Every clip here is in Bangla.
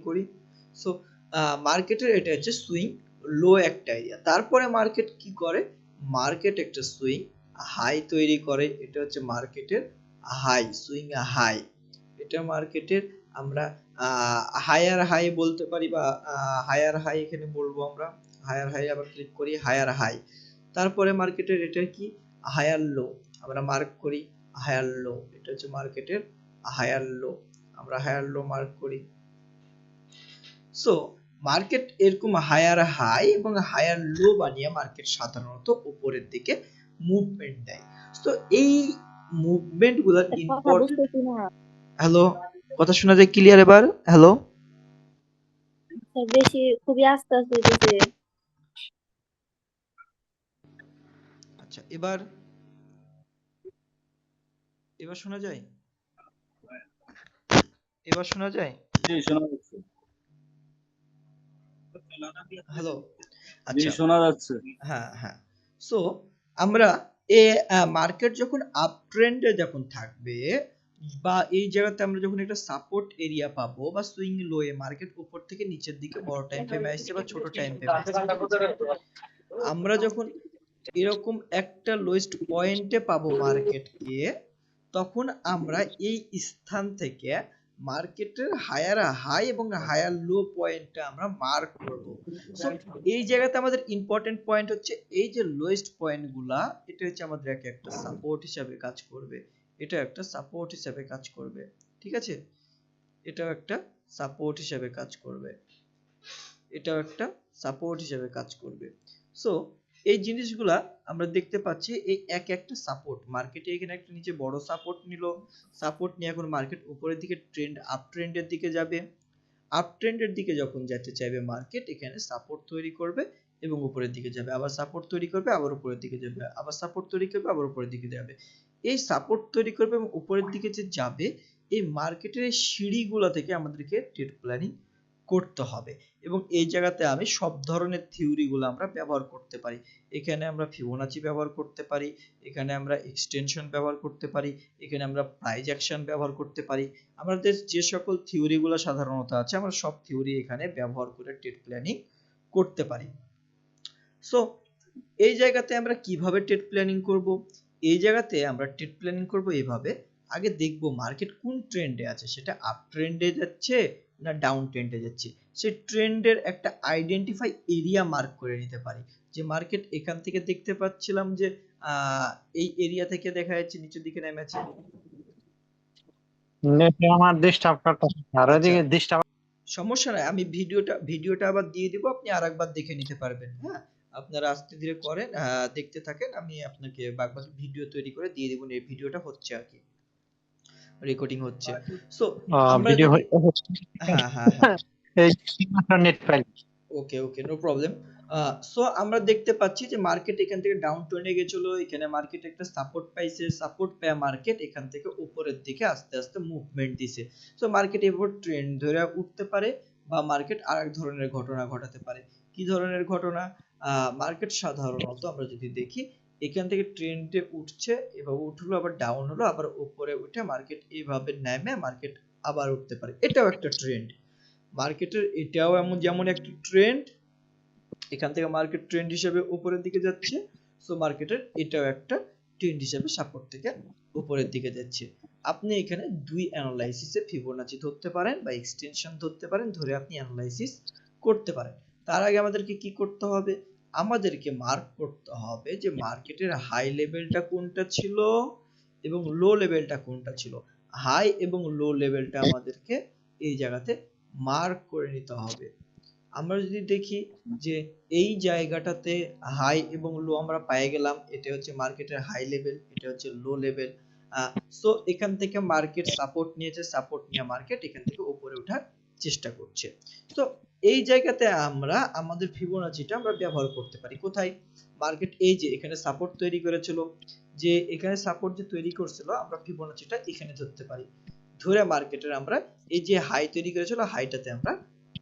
করি। সো মার্কেটের এটা হচ্ছে সুইং লো একটা এরিয়া। তারপরে মার্কেট কি করে, মার্কেট একটা সুইং হাই তৈরি করে, এটা হচ্ছে মার্কেটের হাই, সুইং হাই। এটা মার্কেটের আমরা হায়ার হাই বলতে পারি, বা হায়ার হাই এখানে বলবো আমরা। হায়ার হাই আবার ক্লিক করি, হায়ার হাই। তারপরে মার্কেটের এটা কি, হায়ার লো, আমরা মার্ক করি হায়ার লো। এটা হচ্ছে মার্কেটের হায়ার লো, আমরা হায়ার লো মার্ক করি। সো মার্কেট এরকম হায়ার হাই এবং হায়ার লো বানিয়ে মার্কেট সাধারণত উপরের দিকে মুভমেন্ট দেয়। তো এই মুভমেন্ট গুলোর ইম্পর্টেন্ট। হ্যালো, কথা শোনা যায় ক্লিয়ার এবার? হ্যালো, বেশি খুবই আস্তে আস্তে হইতেছে। আচ্ছা, এবার এবার শোনা যায়? এবার শোনা যায়? জি শোনা যাচ্ছে। হ্যালো, জি আচ্ছা, শোনা যাচ্ছে। হ্যাঁ হ্যাঁ। সো আমরা মার্কেট যখন আপ ট্রেন্ডে যখন থাকবে, বা এই জায়গাতে আমরা যখন একটা সাপোর্ট এরিয়া পাবো, বা সুইং লোয়ে মার্কেট উপর থেকে নিচের দিকে বড় টাইম ফ্রেমে আসছে বা ছোট টাইম ফ্রেমে আসছে, ঠিক আছে? আমরা যখন এরকম একটা লোয়েস্ট পয়েন্টে পাবো মার্কেটকে, তখন আমরা এই স্থান থেকে মার্কেটের হায়ার হাই এবং হায়ার লো পয়েন্টটা আমরা মার্ক করব। সো এই জায়গাতে আমাদের ইম্পর্টেন্ট পয়েন্ট হচ্ছে এই যে লোয়েস্ট পয়েন্টগুলা, এটা হচ্ছে আমাদের একটা সাপোর্ট হিসাবে কাজ করবে। এটা একটা সাপোর্ট হিসাবে কাজ করবে, ঠিক আছে? এটাও একটা সাপোর্ট হিসাবে কাজ করবে, এটাও একটা সাপোর্ট হিসাবে কাজ করবে। সো এই জিনিসগুলা আমরা দেখতে পাচ্ছি, এই এক একটা সাপোর্ট মার্কেটে এখানে একটা নিচে বড় সাপোর্ট নিল, সাপোর্ট নিয়ে এখন মার্কেট উপরের দিকে ট্রেন্ড আপ ট্রেন্ডের দিকে যাবে। আপ ট্রেন্ডের দিকে যখন যেতে চাইবে মার্কেট, এখানে সাপোর্ট তৈরি করবে এবং উপরের দিকে যাবে, আবার সাপোর্ট তৈরি করবে, আবার উপরের দিকে যাবে, আবার সাপোর্ট তৈরি করবে, আবার উপরের দিকে যাবে। এই সাপোর্ট তৈরি করবে এবং উপরের দিকে যে যাবে, এই মার্কেটের সিঁড়িগুলো থেকে আমাদেরকে ট্রেড প্ল্যানিং করতে হবে। এবং এই জায়গাতে আমি সব ধরনের থিওরিগুলো আমরা ব্যবহার করতে পারি। এখানে আমরা ফিবোনাচি ব্যবহার করতে পারি, এখানে আমরা এক্সটেনশন ব্যবহার করতে পারি, এখানে আমরা প্রাইস অ্যাকশন ব্যবহার করতে পারি। আমাদের যে সকল থিওরিগুলো সাধারণত আছে, আমরা সব থিওরি এখানে ব্যবহার করে ট্রেড প্ল্যানিং করতে পারি। সো এই জায়গাতে আমরা কিভাবে ট্রেড প্ল্যানিং করব? এই জায়গাতে আমরা ট্রেড প্ল্যানিং করব এভাবে। আগে দেখব মার্কেট কোন ট্রেন্ডে আছে, সেটা আপ ট্রেন্ডে যাচ্ছে না ডাউন ট্রেন্ডে যাচ্ছে। সেই ট্রেন্ডের একটা আইডেন্টিফাই এরিয়া মার্ক করে নিতে পারি, যে মার্কেট এখান থেকে দেখতে পাচ্ছিলাম যে এই এরিয়া থেকে দেখা যাচ্ছে নিচের দিকে নেমেছে। আমার ডিস্টার্ব করতেছে, আর ওইদিকে ডিস্টার্ব। সমস্যা নাই, আমি ভিডিওটা আবার দিয়ে দিব, আপনি আরেকবার দেখে নিতে পারবেন। হ্যাঁ, আপনারা আস্তে ধীরে করেন, দেখতে থাকেন, আমি আপনাকে বাকি ভিডিও তৈরি করে দিয়ে দিব। এই ভিডিওটা হচ্ছে আর কি, রেকর্ডিং হচ্ছে। সো আমরা ভিডিও যদি, হ্যাঁ হ্যাঁ হ্যাঁ, এই নেট ফাইল। ওকে ওকে, নো প্রবলেম। সো আমরা দেখতে পাচ্ছি যে মার্কেট এখান থেকে ডাউন ট্রেন্ডে গেছিল, এখানে মার্কেট একটা সাপোর্ট পাইছে, সাপোর্ট পেয়ে মার্কেট এখান থেকে উপরের দিকে আস্তে আস্তে মুভমেন্ট দিছে। সো মার্কেট এবার ট্রেন্ড ধরে উঠতে পারে, বা মার্কেট আরেক ধরনের ঘটনা ঘটাতে পারে। কি ধরনের ঘটনা? মার্কেট সাধারণত আমরা যদি দেখি, এখান থেকে ট্রেন্ডে উঠছে, এভাবে উঠলো, আবার ডাউন হলো, আবার উপরে উঠে মার্কেট এইভাবে নেমে মার্কেট আবার উঠতে পারে। এটাও একটা ট্রেন্ড মার্কেটের, এটাও এমন যেমন একটা ট্রেন্ড, এখান থেকে মার্কেট ট্রেন্ড হিসেবে উপরের দিকে যাচ্ছে। সো মার্কেটের এটাও একটা ট্রেন্ড হিসেবে সাপোর্ট থেকে উপরের দিকে যাচ্ছে। আপনি এখানে দুই অ্যানালাইসিসে ফিবোনাচি ধরতে পারেন বা এক্সটেনশন ধরতে পারেন, ধরে আপনি অ্যানালাইসিস করতে পারেন। তার আগে আমাদেরকে কি করতে হবে? আমাদেরকে মার্ক করতে হবে যে মার্কেটের হাই লেভেলটা কোনটা ছিল এবং লো লেভেলটা কোনটা ছিল। হাই এবং লো লেভেলটা আমাদেরকে এই জায়গাতে মার্ক করে নিতে হবে। আমরা যদি দেখি যে এই জায়গাটাতে হাই এবং লো আমরা পেয়ে গেলাম, এটা হচ্ছে মার্কেটের হাই লেভেল, এটা হচ্ছে লো লেভেল। সো এখান থেকে মার্কেট সাপোর্ট নিয়েছে, সাপোর্ট নিয়ে মার্কেট এখান থেকে উপরে ওঠার চেষ্টা করছে। তো এই জায়গাতে আমরা আমাদের ফিবোনাচিটা আমরা ব্যবহার করতে পারি কোথায়? মার্কেট এই যে এখানে সাপোর্ট তৈরি করেছিল, যে এখানে সাপোর্ট যে তৈরি করছিল, আমরা ফিবোনাচিটা এখানে ধরতে পারি। ধরে মার্কেটের আমরা এই যে হাই তৈরি করেছিল, হাইটাতে আমরা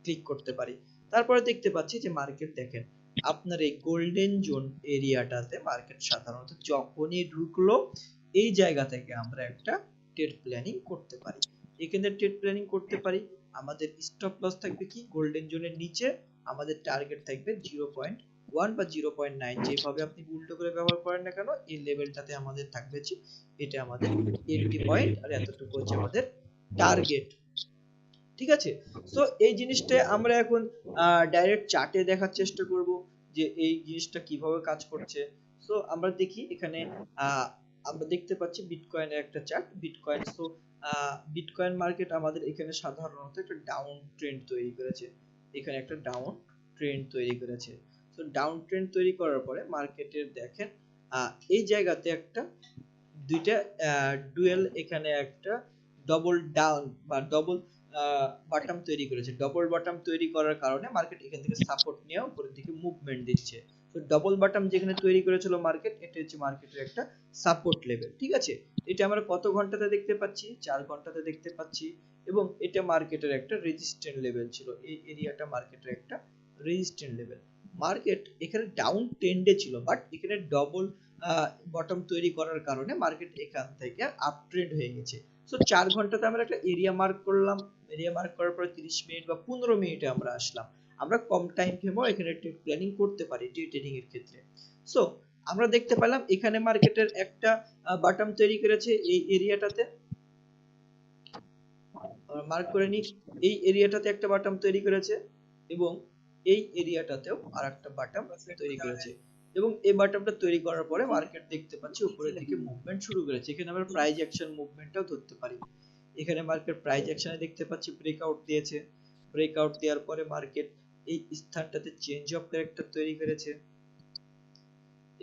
ক্লিক করতে পারি। তারপরে দেখতে পাচ্ছি যে মার্কেট দেখেন, আপনার এই গোল্ডেন জোন এরিয়াটাতে মার্কেট সাধারণত যখনই ঢুকলো, এই জায়গা থেকে আমরা একটা ট্রেড প্ল্যানিং করতে পারি। এখানে ট্রেড প্ল্যানিং করতে পারি। আমাদের স্টপ লস থাকবে কি গোল্ডেন জোনের নিচে, আমাদের টার্গেট থাকবে 0.1 বা 0.9, যেভাবে আপনি উল্টো করে ব্যবহার করেন না কেন এই লেভেলটাতে আমাদের থাকবে যে এটা আমাদের এন্ট্রি পয়েন্ট আর এতটুকু হচ্ছে আমাদের টার্গেট। ঠিক আছে, সো এই জিনিসটা আমরা এখন ডাইরেক্ট চার্টে দেখার চেষ্টা করব যে এই জিনিসটা কিভাবে কাজ করছে। সো আমরা দেখি এখানে আমরা দেখতে পাচ্ছি বিটকয়েনের একটা chart. Bitcoin, so bitcoin market আমাদের এখানে সাধারণত একটা ডাউন ট্রেন্ড তৈরি করেছে, এখানে একটা ডাউন ট্রেন্ড তৈরি করেছে। সো ডাউন ট্রেন্ড তৈরি করার পরে মার্কেটের দেখেন এই জায়গাতে একটা দুইটা ডুয়েল, এখানে একটা ডবল ডাউন বা ডবল বটম তৈরি করেছে। ডবল বটম তৈরি করার কারণে মার্কেট এখান থেকে সাপোর্ট নিয়ে উপরের দিকে মুভমেন্ট দিচ্ছে। তো ডবল বটম যেখানে তৈরি করেছিল মার্কেট, এটা হচ্ছে মার্কেটের একটা সাপোর্ট লেভেল। ঠিক আছে, এটা আমরা কত ঘন্টাতে দেখতে পাচ্ছি? 4 ঘন্টাতে দেখতে পাচ্ছি। এবং এটা মার্কেটের একটা রেজিস্ট্যান্ট লেভেল ছিল, এই এরিয়াটা মার্কেটের একটা রেজিস্ট্যান্ট লেভেল। মার্কেট এখানে ডাউন ট্রেন্ডে ছিল, বাট এখানে ডবল বটম তৈরি করার কারণে মার্কেট এখান থেকে আপ ট্রেন্ড হয়ে গেছে। সো 4 ঘন্টাতে আমরা একটা এরিয়া মার্ক করলাম, এরিয়া মার্ক করার পরে 30 মিনিট বা 15 মিনিটে আমরা আসলাম। আমরা কম টাইম ফ্রেমও এখানে ট্রেড প্ল্যানিং করতে পারি ডে ট্রেডিং এর ক্ষেত্রে। সো আমরা দেখতে পেলাম এখানে মার্কেটের একটা বটম তৈরি করেছে এই এরিয়াটাতে, মার্ক করে নি, এই এরিয়াটাতে একটা বটম তৈরি করেছে এবং এই এরিয়াটাতেও আরেকটা বটম তৈরি করেছে। এবং এই বটমটা তৈরি করার পরে মার্কেট দেখতে পাচ্ছি উপরের দিকে মুভমেন্ট শুরু করেছে। এখানে আমরা প্রাইস অ্যাকশন মুভমেন্টটাও ধরতে পারি। এখানে মার্কেট প্রাইস অ্যাকশনে দেখতে পাচ্ছি ব্রেকআউট দিয়েছে, ব্রেকআউট দেওয়ার পরে মার্কেট এই স্থানটাতে চেঞ্জ অফ ক্যারেক্টার তৈরি করেছে,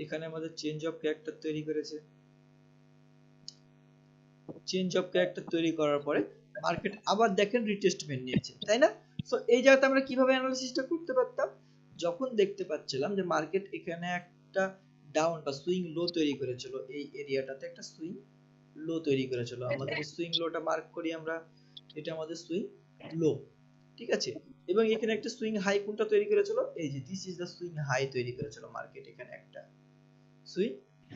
এখানে আমাদের চেঞ্জ অফ ক্যারেক্টার তৈরি করেছে। চেঞ্জ অফ ক্যারেক্টার তৈরি করার পরে মার্কেট আবার দেখেন রিটেস্টমেন্ট নিয়েছে, তাই না? সো এই জায়গাতে আমরা কিভাবে অ্যানালিসিসটা করতে পারতাম? যখন দেখতে পাচ্ছিলাম যে মার্কেট এখানে একটা ডাউন বা সুইং লো তৈরি করেছিল, এই এরিয়াটাতে একটা সুইং লো তৈরি করেছিল, আমাদের এই সুইং লোটা মার্ক করি আমরা, এটা আমাদের সুইং লো। ঠিক আছে, এবং এখানে একটা সুইং হাই কোনটা তৈরি করেছিল? এই যে this is the swing high তৈরি করেছিল মার্কেট, এখানে একটা সুইং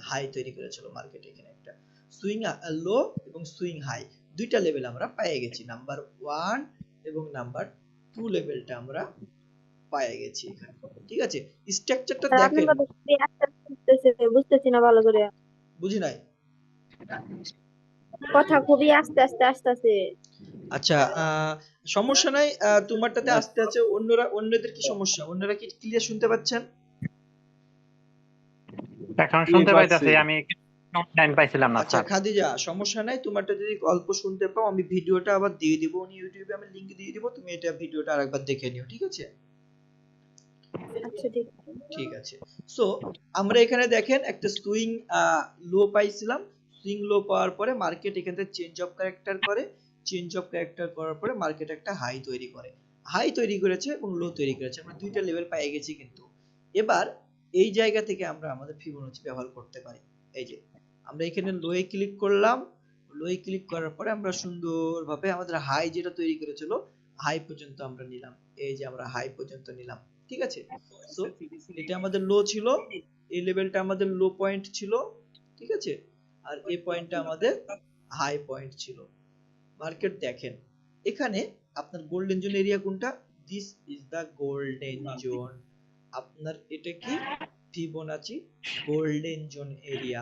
হাই তৈরি করেছিল মার্কেট, এখানে একটা সুইং লো এবং সুইং হাই দুইটা লেভেল আমরা পেয়ে গেছি। নাম্বার 1 এবং নাম্বার 2 লেভেলটা আমরা পেয়ে গেছি এখানে। ঠিক আছে, স্ট্রাকচারটা স্যার আপনার দেখেন। কথা খুবই আস্তে আস্তে আসতেছে, বুঝতেছি না ভালো করে। বুঝি নাই। কথা খুবই আস্তে আস্তে আসতেছে। আচ্ছা, সমস্যা নাই, তোমারটাতে আসতে আছে, অন্যদের কি সমস্যা? অন্যরা কি ক্লিয়ার শুনতে পাচ্ছেন? এখন জি, শুনতে পাচ্ছি। পাইতেছি, আমি টাইম পাইছিলাম না আচ্ছা স্যার। খাদিজা, সমস্যা নাই, তোমারটা যদি অল্প শুনতে পাও আমি ভিডিওটা আবার দিয়ে দিব, ইউটিউবে আমি লিংক দিয়ে দিব, তুমি এটা ভিডিওটা আরেকবার দেখে নিও। ঠিক আছে? আচ্ছা ঠিক আছে। ঠিক আছে, সো আমরা এখানে দেখেন একটা সুইং লো পাইছিলাম। সুইং লো পাওয়ার পরে মার্কেট এখান থেকে চেঞ্জ অফ ক্যারেক্টার করে, চেঞ্জ অফ ক্যারেক্টার করার পরে মার্কেট একটা হাই তৈরি করে, হাই তৈরি করেছে এবং লো তৈরি করেছে, আমরা দুইটা লেভেল পেয়ে গেছি। কিন্তু এবার এই জায়গা থেকে আমরা আমাদের ফিবোনাচি ব্যবহার করতে পারি। এই যে আমরা এখানে লোয়ে ক্লিক করলাম, লোয়ে ক্লিক করার পরে আমরা সুন্দরভাবে আমাদের হাই যেটা তৈরি করেছিল হাই পর্যন্ত আমরা নিলাম, এই যে আমরা হাই পর্যন্ত নিলাম। ঠিক আছে, সো এটা আমাদের লো ছিল, এই লেভেলটা আমাদের লো পয়েন্ট ছিল। ঠিক আছে, আর এই পয়েন্টটা আমাদের হাই পয়েন্ট ছিল। মার্কেট দেখেন এখানে আপনার গোল্ডেন জোন এরিয়া কোনটা? This is the golden zone. আপনার এটা কি? Fibonacci golden zone area.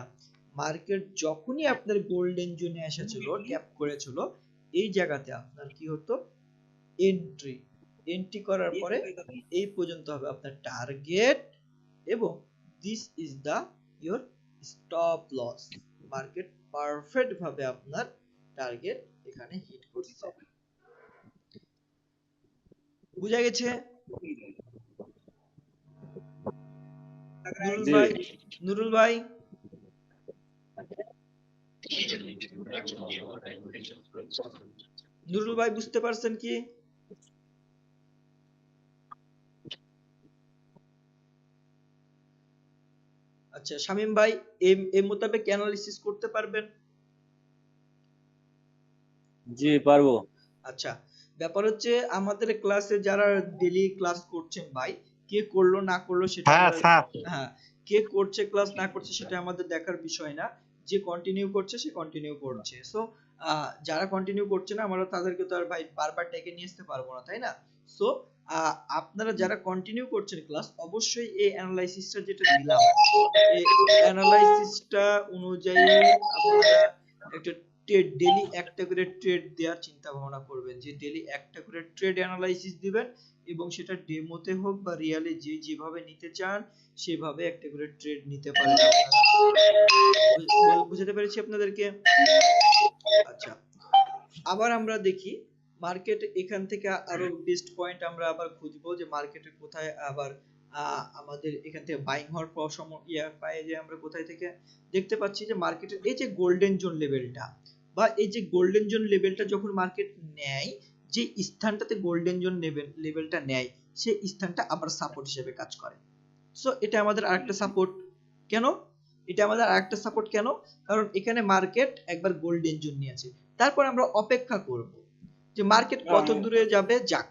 Market যখনই আপনার গোল্ডেন জোনে এসেছিল, ট্যাপ করেছিল, এই জায়গাতে আপনার কি হতো? এন্ট্রি, এন্ট্রি করার পরে এই পর্যন্ত হবে আপনার টার্গেট এবং this is the your stop loss. Market perfect ভাবে আপনার টার্গেট এখানে হিট করছে। বুঝা গেছে? নুরুল জি। ভাই, নুরুল ভাই, নুরুল ভাই বুঝতে পারছেন কি? আচ্ছা শামীম ভাই, এই মোতাবেক অ্যানালিসিস করতে পারবেন? জি পারবো। আচ্ছা, ব্যাপার হচ্ছে আমাদের ক্লাসে যারা ডেইলি ক্লাস করছেন ভাই, কে করলো না করলো সেটা হ্যাঁ আমরা, স্যার। হ্যাঁ, কে করছে ক্লাস না করছে সেটা আমাদের দেখার বিষয় না, যে কন্টিনিউ করছে সে কন্টিনিউ করছে। সো যারা কন্টিনিউ করছে না আমরা তাদেরকে তো আর ভাই বারবার ডেকে নিয়ে আসতে পারবো না, তাই না? সো আপনারা যারা কন্টিনিউ করছেন ক্লাস, অবশ্যই এই অ্যানালাইসিসটা যেটা দিলাম, এই অ্যানালাইসিসটা অনুযায়ী আপনারা একটা ট্রেড ডেইলি একটা করে ট্রেড দেওয়ার চিন্তা ভাবনা করবেন, যে ডেইলি একটা করে ট্রেড অ্যানালাইসিস দিবেন এবং সেটা ডেমোতে হোক বা রিয়ালে যেভাবে নিতে চান সেভাবে একটা করে ট্রেড নিতে পারেন আপনারা। বুঝতে পেরেছি আপনাদেরকে? আচ্ছা, আবার আমরা দেখি মার্কেট এখান থেকে আরো বেস্ট পয়েন্ট আমরা আবার খুঁজবো, যে মার্কেটে কোথায় আবার আমাদের এখান থেকে বাইং হওয়ার পাই, যে আমরা কোথায় থেকে দেখতে পাচ্ছি যে মার্কেটের এই যে গোল্ডেন জোন লেভেলটা, বা এই যে গোল্ডেন জোন লেভেলটা যখন মার্কেট নেয়, যে স্থানটাতে গোল্ডেন জোন লেভেলটা নেয় সেই স্থানটা আবার সাপোর্ট হিসেবে কাজ করে। সো এটা আমাদের আরেকটা সাপোর্ট। কেন এটা আমাদের আরেকটা সাপোর্ট? কেন? কারণ এখানে মার্কেট একবার গোল্ডেন জোন নিয়েছে, তারপর আমরা অপেক্ষা করব যে মার্কেট কত দূরে যাবে, যাক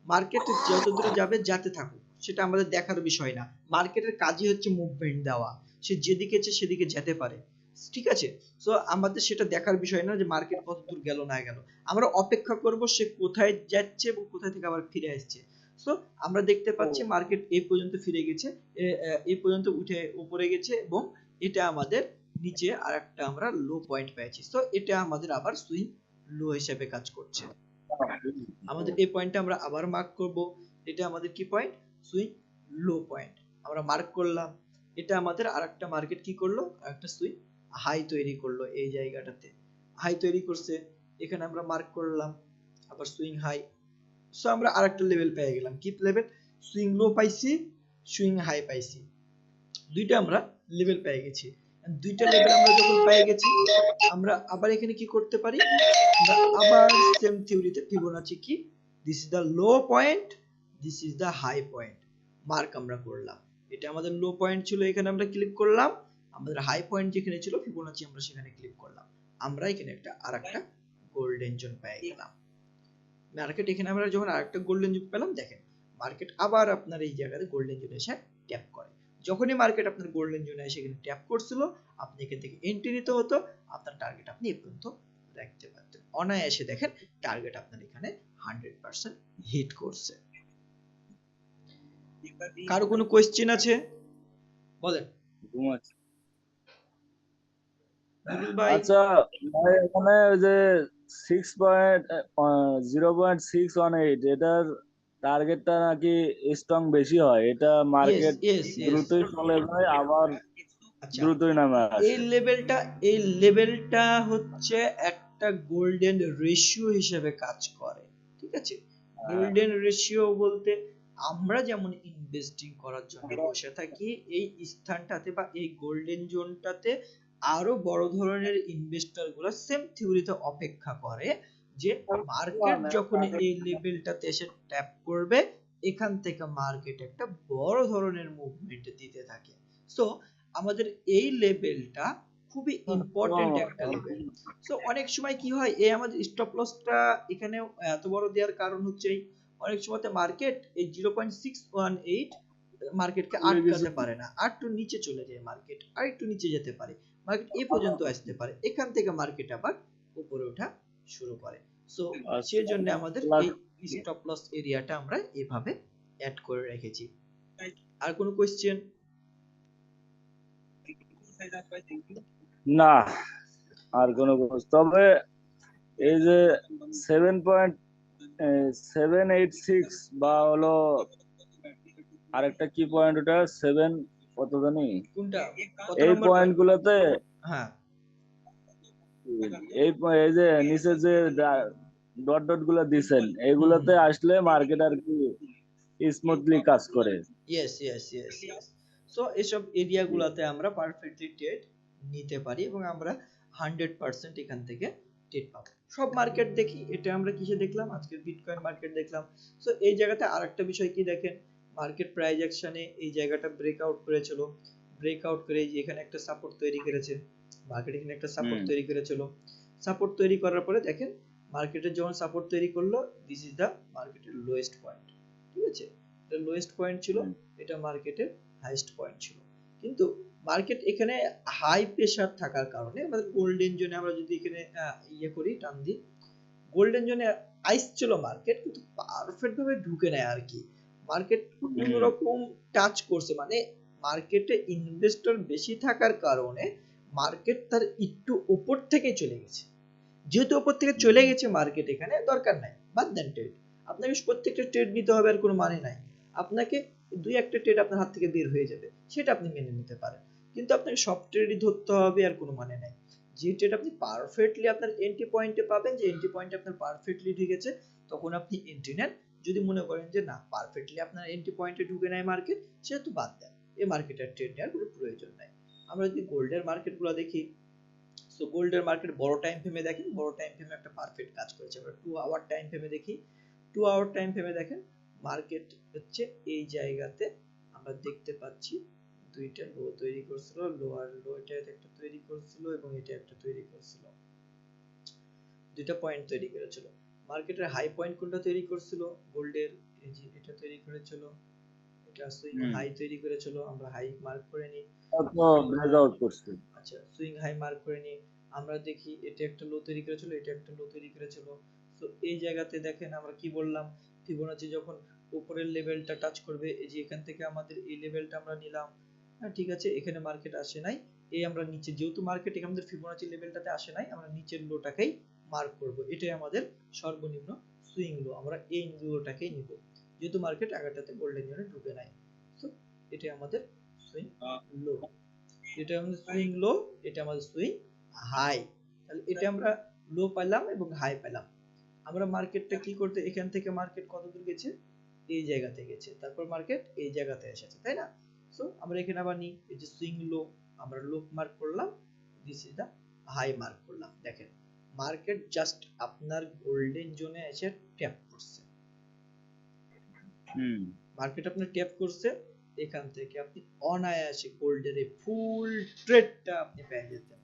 মার্কেট যত দূরে যাবে যেতে থাকুক, সেটা আমাদের দেখার বিষয় না। মার্কেটের কাজই হচ্ছে মুভমেন্ট দেওয়া, সে যেদিকে ইচ্ছে সেদিকে যেতে পারে, ঠিক আছে? সো আমাদের সেটা দেখার বিষয় না যে মার্কেট কত দূর গেল না গেল, আমরা অপেক্ষা করব সে কোথায় যাচ্ছে এবং কোথায় থেকে আবার ফিরে আসছে। সো আমরা দেখতে পাচ্ছি মার্কেট এই পর্যন্ত ফিরে গেছে, এই পর্যন্ত উঠে উপরে গেছে এবং এটা আমাদের নিচে আরেকটা আমরা লো পয়েন্ট পেয়েছি। সো এটা আমাদের আবার সুইং লো হিসেবে কাজ করছে। আমাদের এই পয়েন্টটা আমরা আবার মার্ক করব, এটা আমাদের কি পয়েন্ট? সুইং লো পয়েন্ট আমরা মার্ক করলাম। এটা আমাদের আরেকটা মার্কেট কি করলো, একটা সুইং হাই তৈরি করলো, এই জায়গাটাতে হাই তৈরি করছে, এখানে আমরা মার্ক করলাম আবার সুইং হাই। সো আমরা আরেকটা লেভেল পেয়ে গেলাম, কি লেভেল? সুইং লো পাইছি, সুইং হাই পাইছি, দুইটা আমরা লেভেল পেয়ে গেছি। দুইটা লেভেল আমরা যখন পেয়ে গেছি, আমরা আবার এখানে কি করতে পারি, আমরা আবার সেম থিওরিতে ফিবোনাচি কি, this is the low point, this is the high point, mark আমরা করলাম। এটা আমাদের লো পয়েন্ট ছিল, এখানে আমরা ক্লিক করলাম, আমাদের হাই পয়েন্ট যেখানে ছিল ফিবোনাচি আমরা সেখানে ক্লিক করলাম, আমরা এখানে একটা আরেকটা গোল্ডেন জোন পেয়ে গেলাম। মার্কেট এখানে আমরা যখন আরেকটা গোল্ডেন জোন পেলাম, দেখেন মার্কেট আবার আপনার এই জায়গাতে গোল্ডেন জোনে এসে ট্যাপ করে। যখনই মার্কেট আপনার গোল্ডেন জোনে এসে এখানে ট্যাপ করছিল, আপনি এখান থেকে এন্ট্রি নিতে হতো, আপনার টার্গেট আপনি এই পর্যন্ত রাখতে পারতেন অনায়াসে। দেখেন টার্গেট আপনার এখানে 100% হিট করছে। কারো কোনো কোয়েশ্চেন আছে? বলেন ভাই। আচ্ছা ভাই, এখানে ওই যে 0.618 এটার টার্গেটটা নাকি স্ট্রং বেশি হয়, এটা মার্কেট দ্রুতই চলে যায় আবার দ্রুতই নামে আসে। এই লেভেলটা হচ্ছে একটা গোল্ডেন রেশিও হিসেবে কাজ করে, ঠিক আছে? গোল্ডেন রেশিও বলতে আমরা যেমন ইনভেস্টিং করার জন্য বসে থাকি, এই স্থানটাতে বা এই গোল্ডেন জোনটাতে আরো বড় ধরনের ইনভেস্টর গুলো সেম থিওরিতে অপেক্ষা করে যে মার্কেট যখন এই লেভেলটাতে এসে ট্যাপ করবে, এখান থেকে মার্কেট একটা বড় ধরনের মুভমেন্ট দিতে থাকে। সো আমাদের এই লেভেলটা খুবই ইম্পর্টেন্ট একটা লেভেল। সো অনেক সময় কি হয়, এই আমাদের স্টপ লসটা এখানে এত বড় দেওয়ার কারণ হচ্ছে অনেক সময় মার্কেট এই 0.618 মার্কেটকে আটকাতে পারে না, আর একটু নিচে চলে যায়, মার্কেট আর একটু নিচে যেতে পারে, মার্কেট এই পর্যন্ত আসতে পারে, এখান থেকে মার্কেট আবার উপরে ওঠা শুরু করে। সো সেই জন্য আমাদের এই স্টপ লস এরিয়াটা আমরা এভাবে অ্যাড করে রেখেছি। আর কোনো কোশ্চেন? না, আর কোনো তবে এই যে 7.786 বা হলো আরেকটা কি পয়েন্ট, ওটা 7 কত জানি, কোনটা? এই পয়েন্ট গুলোতে, হ্যাঁ এই যে নিচে যে ডট ডট গুলো দিছেন, এগুলোতে আসলে মার্কেট আর কি স্মুথলি কাজ করে। Yes yes yes yes. So এসব এরিয়া গুলাতে আমরা পারফেক্টলি ট্রেড নিতে পারি এবং আমরা 100% এখান থেকে ট্রেড পাবো। সব মার্কেট দেখি, এটা আমরা কিসে দেখলাম, আজকে বিটকয়েন মার্কেট দেখলাম। সো এই জায়গাতে আরেকটা বিষয় কি দেখেন, মার্কেট প্রাইস অ্যাকশনে এই জায়গাটা ব্রেকআউট করেছিল, ব্রেকআউট করে এই যে এখানে একটা সাপোর্ট তৈরি করেছে, মার্কেট এখানে একটা সাপোর্ট তৈরি করেছিল, সাপোর্ট তৈরি করার পরে দেখেন মার্কেটের যখন সাপোর্ট তৈরি করলো, দিস ইজ দা মার্কেটের লোয়েস্ট পয়েন্ট, ঠিক আছে? এটা লোয়েস্ট পয়েন্ট ছিল, এটা মার্কেটের হাইয়েস্ট পয়েন্ট ছিল। কিন্তু মার্কেট এখানে হাই প্রেসার থাকার কারণে আমাদের গোল্ডেন জোনে আমরা যদি এখানে করি টান দিই, গোল্ডেন জোনে আইসছিল মার্কেট, কিন্তু পারফেক্ট ভাবে ঢুকে নেয় আর কি। মার্কেট কোন রকম টাচ করছে, মানে মার্কেটে ইনভেস্টর বেশি থাকার কারণে মার্কেট তার একটু উপর থেকে চলে গেছে। যেহেতু উপর থেকে চলে গেছে মার্কেট, এখানে দরকার নাই, বাদ দেন ট্রেড। আপনাকে প্রত্যেকটা ট্রেড নিতে হবে আর কোনো মানে নাই। আপনাকে দুই একটা ট্রেড আপনার হাত থেকে বের হয়ে যাবে, সেটা আপনি মেনে নিতে পারেন, কিন্তু আপনাকে সব ট্রেডই ধরতে হবে আর কোনো মানে নাই। যে ট্রেড আপনি পারফেক্টলি আপনার এন্ট্রি পয়েন্টে পাবেন, যে এন্ট্রি পয়েন্টে আপনার পারফেক্টলি ঢুকেছে, তখন আপনি এন্ট্রি নেন। যদি মনে করেন যে না, পারফেক্টলি আপনার এন্ট্রি পয়েন্টে ঢুকে নেয় মার্কেট, সেহেতু বাদ দেন, এই মার্কেটের ট্রেড নেওয়ার কোনো প্রয়োজন নাই। আমরা যদি গোল্ডের মার্কেটগুলো দেখি, সো গোল্ডের মার্কেট বড় টাইম ফ্রেমে দেখেন, বড় টাইম ফ্রেমে একটা পারফেক্ট কাজ করেছে। আমরা 2 আওয়ার টাইম ফ্রেমে দেখি, 2 আওয়ার টাইম ফ্রেমে দেখেন মার্কেট হচ্ছে এই জায়গাতে আমরা দেখতে পাচ্ছি দুইটা লো তৈরি করছিল, লোয়ার লো এটা একটা তৈরি করছিল এবং এটা একটা তৈরি করছিল, দুইটা পয়েন্ট তৈরি করেছিল। মার্কেটের হাই পয়েন্ট কোনটা তৈরি করছিল? গোল্ডের এই যে এটা তৈরি করেছিল, এটা সুইং হাই তৈরি করেছিল, আমরা হাই মার্ক করে নিই। ব্রেকআউট করছে। আচ্ছা, সুইং হাই মার্ক করে নিই। আমরা দেখি এটা একটা লো তৈরি করেছিল, এটা একটা লো তৈরি করেছিল। সো এই জায়গাতে দেখেন আমরা কি বললাম, ফিবোনাচি যখন উপরের লেভেলটা টাচ করবে, এই যে এখান থেকে আমাদের এই লেভেলটা আমরা নিলাম, হ্যাঁ ঠিক আছে, এখানে মার্কেট আসে নাই, এই আমরা নিচে, যেহেতু মার্কেট এখানে আমাদের ফিবোনাচি লেভেলটাতে আসে নাই, আমরা নিচের লোটাকেই মার্ক করব, এটাই আমাদের সর্বনিম্ন সুইং লো, আমরা এই লোটাকেই নিব, যেহেতু মার্কেট আগেরটাতে গোল্ডেন জোনে ঢুকে নাই। তো এটাই আমাদের সুইং লো, এটা আমাদের সুইং লো, এটা আমাদের সুইং হাই। তাহলে এটা আমরা লো পেলাম এবং হাই পেলাম। আমরা মার্কেটটা কি করতে, এখান থেকে মার্কেট কত দূর গেছে, এই জায়গাতে গেছে, তারপর মার্কেট এই জায়গাতে এসেছে, তাই না? সো আমরা এখানে আবার নিই, এই যে সুইং লো, আমরা লো মার্ক করলাম, this is the high mark করলাম। দেখেন মার্কেট জাস্ট আপনার গোল্ডেন জোনে এসে ট্যাপ করছে, মার্কেট আপনার ট্যাপ করছে, এখান থেকে আপনি অনায়াসে গোল্ডের এই ফুল ট্রেডটা আপনি পেয়ে যেতেন,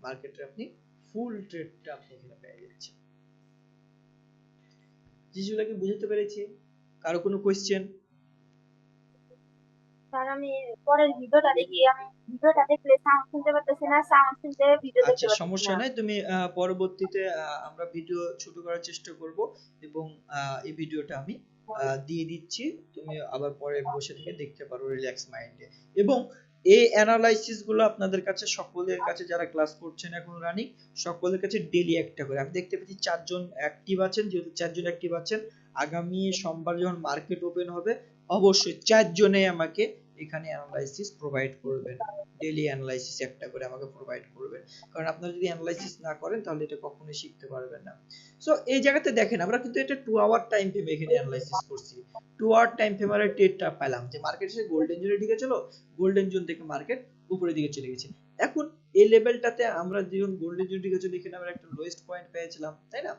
মার্কেটে আপনি ফুল ট্রেডটা আপনি এখানে পেয়ে যাচ্ছেন। জিনিসগুলোকে বুঝতে পেরেছি? কারো কোনো কোশ্চেন? স্যার আমি পরের ভিডিওটা দেখি, আমি ভিডিওটা দেখলে সাউন্ড শুনতে পারতেছি না, সাউন্ড শুনতে ভিডিও দেখতে আচ্ছা, পারতেছি সমস্যা না। নাই, তুমি পরবর্তীতে আমরা ভিডিও ছোট করার চেষ্টা করব এবং এই ভিডিওটা আমি দিয়ে দিচ্ছি, তুমি আবার পরে বসে থেকে দেখতে পারো রিল্যাক্স মাইন্ডে। এবং এই অ্যানালাইসিস গুলো আপনাদের কাছে, সকলের কাছে যারা ক্লাস করছেন এখন রানিং, সকলের কাছে ডেইলি একটা করে, আমি দেখতে পাচ্ছি 4 জন অ্যাক্টিভ আছেন। যেহেতু 4 জন অ্যাক্টিভ আছেন, আগামী সোমবার যখন মার্কেট ওপেন হবে, অবশ্যই 4 জনে আমাকে এখানে অ্যানালাইসিস প্রোভাইড করবেন, ডেইলি অ্যানালাইসিস একটা করে আমাকে প্রোভাইড করবেন, কারণ আপনারা যদি অ্যানালাইসিস না করেন তাহলে এটা কখনোই শিখতে পারবেন না। সো এই জায়গাতে দেখেন আমরা কিন্তু এটা 2 আওয়ার টাইম ফ্রেমে এখানে অ্যানালাইসিস করছি, 2 আওয়ার টাইম ফ্রেমের ট্রেডটা পেলাম যে মার্কেট এসে গোল্ডেন জোনে ঢুকেছিল, গোল্ডেন জোন থেকে মার্কেট উপরের দিকে চলে গেছে। এখন এই লেভেলটাতে আমরা যখন গোল্ডেন জোন ঢুকেছিল, এখানে আমরা একটা লোয়েস্ট পয়েন্ট পেয়েছিলাম, তাই না?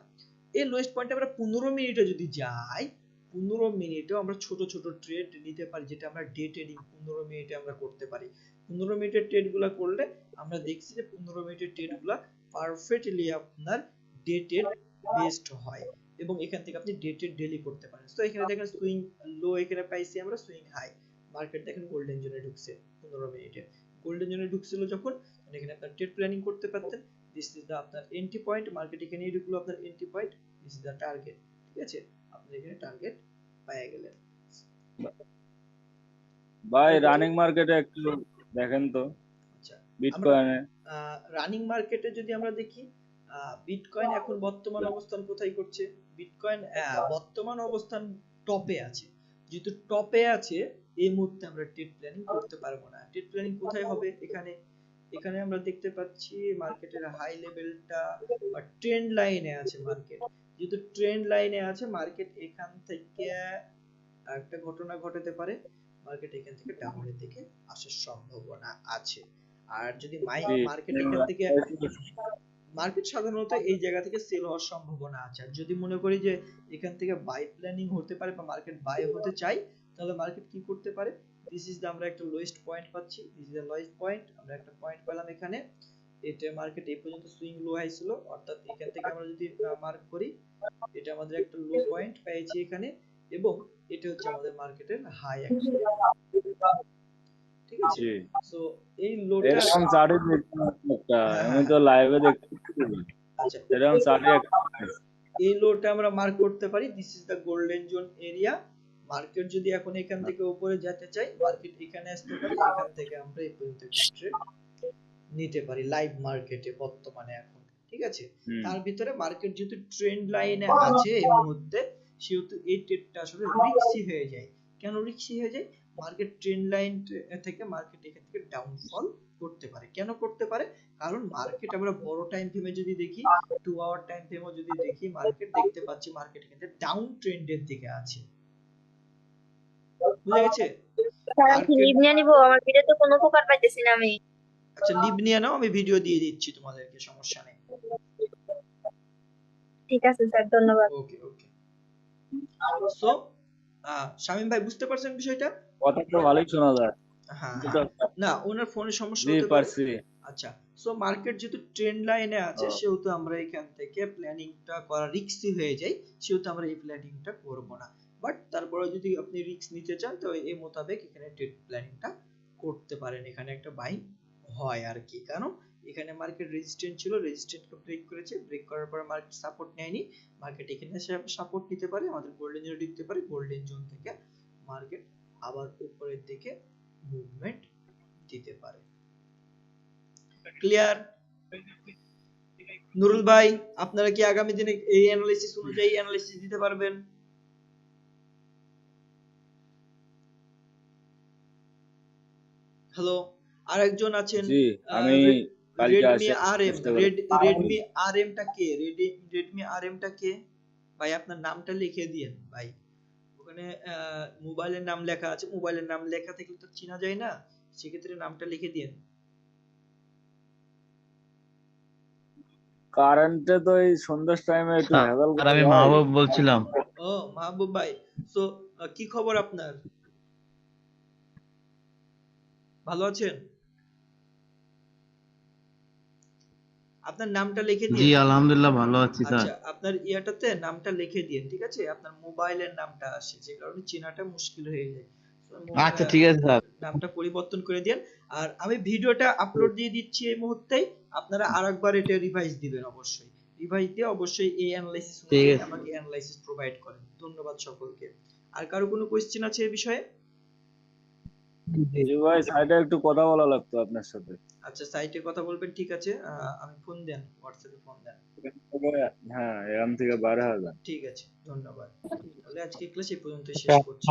এই লোয়েস্ট পয়েন্টে আমরা 15 মিনিটে যদি যাই, 15 মিনিটেও আমরা ছোট ছোট ট্রেড নিতে পারি, যেটা আমরা ডে ট্রেডিং 15 মিনিটে আমরা করতে পারি। 15 মিনিটের ট্রেডগুলো করলে আমরা দেখছি যে 15 মিনিটের ট্রেডগুলো পারফেক্টলি আপনার ডে ট্রেড বেস্ট হয়, এবং এখান থেকে আপনি ডে ট্রেড ডেইলি করতে পারেন। তো এখানে দেখেন সুইং লো এখানে পাইছি আমরা, সুইং হাই, মার্কেট দেখেন গোল্ডেন জোনে ঢুকছে 15 মিনিটে, গোল্ডেন জোনে ঢুকছিল যখন, এখানে আপনার ট্রেড প্ল্যানিং করতে পারতেন। দিস ইজ দা আপনার এন্ট্রি পয়েন্ট, মার্কেট এখানেই ঢুকলো আপনার entry point, this is the target, ঠিক আছে? আপনি এখানে টার্গেট পেয়ে গেলেন। ভাই রানিং মার্কেটে একটু দেখেন তো আচ্ছা, বিটকয়েনে। রানিং মার্কেটে যদি আমরা দেখি, বিটকয়েন এখন বর্তমান অবস্থান কোথায় করছে? বিটকয়েন বর্তমান অবস্থান টপে আছে। যেহেতু টপে আছে, এই মুহূর্তে আমরা ট্রেড প্ল্যানিং করতে পারবো না। ট্রেড প্ল্যানিং কোথায় হবে? এখানে, এখানে আমরা দেখতে পাচ্ছি মার্কেটের হাই লেভেলটা বা ট্রেন্ড লাইনে আছে মার্কেট। যেহেতু ট্রেন্ড লাইনে আছে মার্কেট, এখান থেকে একটা ঘটনা ঘটাতে পারে, মার্কেট এখান থেকে ডাউনের দিকে আসার সম্ভাবনা আছে। আর যদি মার্কেট এখান থেকে, মার্কেট সাধারণত এই জায়গা থেকে সেল হওয়ার সম্ভাবনা আছে। আর যদি মনে করি যে এখান থেকে বাই প্ল্যানিং হতে পারে বা মার্কেট বাই হতে চাই, তাহলে মার্কেট কি করতে পারে? দিস ইজ আমরা একটা লোয়েস্ট পয়েন্ট পাচ্ছি, this is the lowest point, আমরা একটা পয়েন্ট পেলাম এখানে, এটা মার্কেট এই পর্যন্ত সুইং লো হাই ছিল, অর্থাৎ এখান থেকে আমরা যদি মার্ক করি, এটা আমাদের একটা লো পয়েন্ট পেয়েছি এখানে, এবং এটা হচ্ছে আমাদের মার্কেটের হাই একটা। ঠিক আছে? জি সো এই লোটা এরকম চার্টই দেখলাম একটা, হ্যাঁ আমি হ্যাঁ তো লাইভে দেখতে আচ্ছা এরকম চার্টই একটা এই লোটা আমরা মার্ক করতে পারি this is the golden zone area. Market যদি এখন এখান থেকে উপরে যেতে চাই, মার্কেট এখানে আসতে পারি, এখান থেকে আমরা এই পর্যন্ত ট্রেড নিতে পারি লাইভ মার্কেটে বর্তমানে এখন। ঠিক আছে, হুম তার ভিতরে মার্কেট যেহেতু ট্রেন্ড লাইনে আছে এই মুহূর্তে, সেহেতু এই ট্রেডটা আসলে রিস্কি হয়ে যায়। কেন রিস্কি হয়ে যায়? মার্কেট ট্রেন্ড লাইন থেকে মার্কেট এখান থেকে ডাউনফল করতে পারে। কেন করতে পারে? কারণ মার্কেট আমরা বড় টাইম ফ্রেমে যদি দেখি, 2 আওয়ার টাইম ফ্রেমে যদি দেখি, মার্কেট দেখতে পাচ্ছি মার্কেট এখান থেকে ডাউন ট্রেন্ডের দিকে আছে। বুঝা গেছে? স্যার আমি কি মার্কেট লিভ নিয়ে নিবো? আমার ভিডিও তো কোনো উপকার পাইতেছি না আমি। আচ্ছা লিভ নিয়ে নাও, আমি ভিডিও দিয়ে দিচ্ছি তোমাদেরকে, সমস্যা নেই। ঠিক আছে স্যার, ধন্যবাদ। ওকে ওকে। সো শামীম ভাই বুঝতে পারছেন বিষয়টা? কথা তো ভালোই শোনা যায়। হ্যাঁ কিন্তু হ্যাঁ না, ওনার ফোনে সমস্যা জি হতে পারে। পারছি। আচ্ছা, সো মার্কেট যেহেতু ট্রেন্ড লাইনে আছে, ও, সেহেতু আমরা এখান থেকে প্ল্যানিংটা করা রিস্কি হয়ে যায়, সেহেতু আমরা এই প্ল্যানিংটা করব না। বাট তারপরে যদি আপনি রিস্ক নিতে চান, তো এই মোতাবেক এখানে ট্রেড প্ল্যানিংটা করতে পারেন। এখানে একটা বাইং হয় আর কি, কারণ এখানে মার্কেট রেজিস্ট্যান্ট ছিল, রেজিস্ট্যান্টকে ব্রেক করেছে, ব্রেক করার পর মার্কেট সাপোর্ট নেয়নি, মার্কেট এখানে সাপোর্ট নিতে পারে, আমাদের গোল্ডেন জোনে ঢুকতে পারে, গোল্ডেন জোন থেকে মার্কেট আবার উপরের দিকে মুভমেন্ট দিতে পারে। ক্লিয়ার? নুরুল ভাই, আপনারা কি আগামী দিনে এই অ্যানালাইসিস অনুযায়ী অ্যানালাইসিস দিতে পারবেন? হ্যালো, আরেকজন আছেন জি আমি কালকে রেডমি আসে আরএম। চেষ্টা করব। রেডমি আরএমটা কে? রেডমি আরএমটা কে? ভাই আপনার নামটা লিখে দিয়েন ভাই। ওখানে মোবাইলের নাম লেখা আছে, মোবাইলের নাম লেখা থাকলে তো চেনা যায় না, সেক্ষেত্রে নামটা লিখে দিয়েন। কারেন্টে তো এই সন্ধ্যার টাইমে একটু ভেজাল স্যার করে আমি ভাই। মাহবুব বলছিলাম। ও মাহবুব ভাই, সো কি খবর আপনার? ভালো আছেন? আপনার নামটা লিখে জি দিয়েন। আলহামদুলিল্লাহ ভালো আছি স্যার। আচ্ছা, আপনার ইয়াটাতে নামটা লিখে দিয়েন, ঠিক আছে? আপনার মোবাইলের নামটা আসে, যে কারণে চেনাটা মুশকিল হয়ে যায়। So, আচ্ছা ঠিক আছে স্যার। নামটা পরিবর্তন করে দিন। আর আমি ভিডিওটা আপলোড দিয়ে দিচ্ছি এই মুহূর্তেই, আপনারা আরেকবার এটা রিভাইজ দিবেন অবশ্যই। রিভাইজ দিয়ে অবশ্যই এই অ্যানালাইসিস ঠিক অনুযায়ী আছে। আমাকে অ্যানালাইসিস প্রোভাইড করেন। ধন্যবাদ সকলকে। আর কারো কোনো কোয়েশ্চেন আছে এই বিষয়ে? জি ভাই, সাইডে একটু কথা বলা লাগতো আপনার সাথে। আচ্ছা, সাইটে কথা বলবেন, ঠিক আছে। আমি ফোন দেন, হোয়াটসঅ্যাপে ফোন দেন। হ্যাঁ, এখান থেকে বাইরে হয়ে যান। ঠিক আছে, ধন্যবাদ। তাহলে আজকে ক্লাস এই পর্যন্ত শেষ করছি।